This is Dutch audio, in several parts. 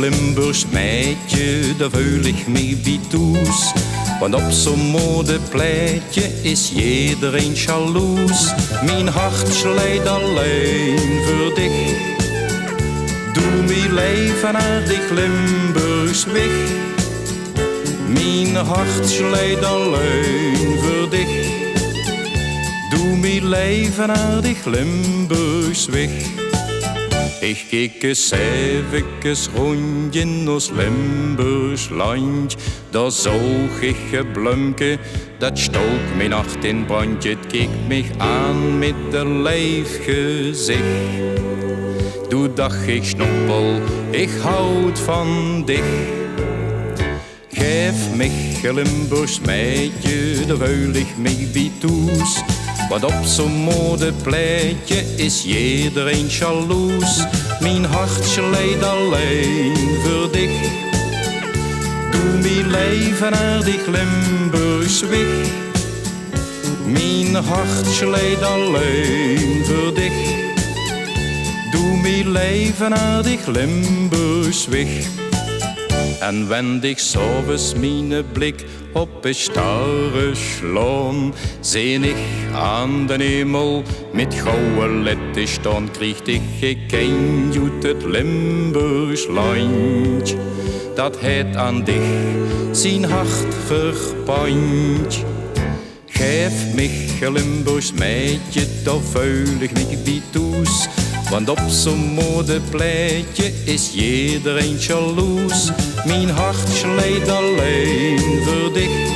Limburgs meidje, daar voel ik me bij thuis. Want op zo'n modepleitje is iedereen jaloers. Mijn hart slijt alleen voor dich. Doe mijn leven naar die Limburgs weg. Mijn hart slijt alleen voor dich. Doe mijn leven naar die Limburgs weg. Ik keek eens even rond in ons Limburgs land. Daar zag ik een blumke, dat stook mijn hart in brandje. Het keek mij aan met een lijf gezicht. Toen dacht ik, snoepel, ik houd van dich. Geef mij een Limburgs meidje, daar wil ik mee bij thuis. Want op zo'n modepleitje is iedereen jaloers. Mijn hart slijt alleen voor dich. Doe mijn leven naar die Limburgs weg. Mijn hart slijt alleen voor dich. Doe mijn leven naar die Limburgs weg. En wend ik s'avonds mijn blik op een starre slaan, zie ik aan de hemel met gouden letters staan. Kreeg ik een uit het Limburgs land, dat het aan dich zijn hart verpand. Geef mij een Limburgs meidje, daar vuil ik mij bij thuis. Want op zo'n modepleitje is iedereen jaloers. Mijn hart slijt alleen voor dich.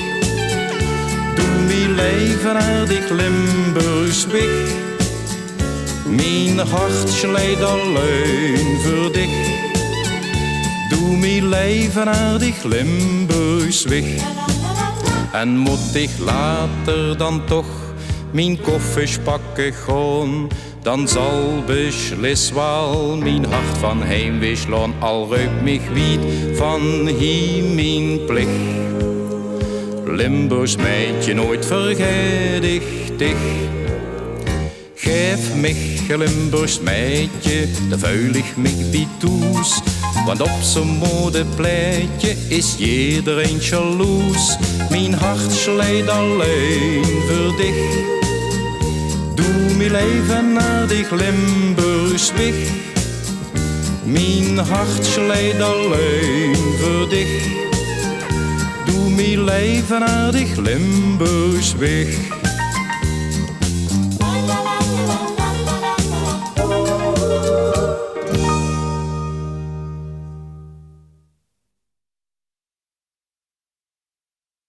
Doe mijn leven naar die Limburgs weg. Mijn hart slijt alleen voor dich. Doe mijn leven naar die Limburgs weg. En moet ik later dan toch mijn koffers pakken gaan, dan zal beslis wel mijn hart van heimwee slaan. Al ruikt mich wiet van hier mijn plicht. Limburgs meidje, nooit vergeet ik dich. Geef mij een Limburgs meidje, daar vuil ik mich bij thuis. Want op zo'n modepleitje is iedereen jaloers. Mijn hart slijt alleen voor dich. Doe mijn leven naar die Limburgs weg. Mijn hart slijt alleen voor dich. Doe mijn leven naar die Limburgs weg.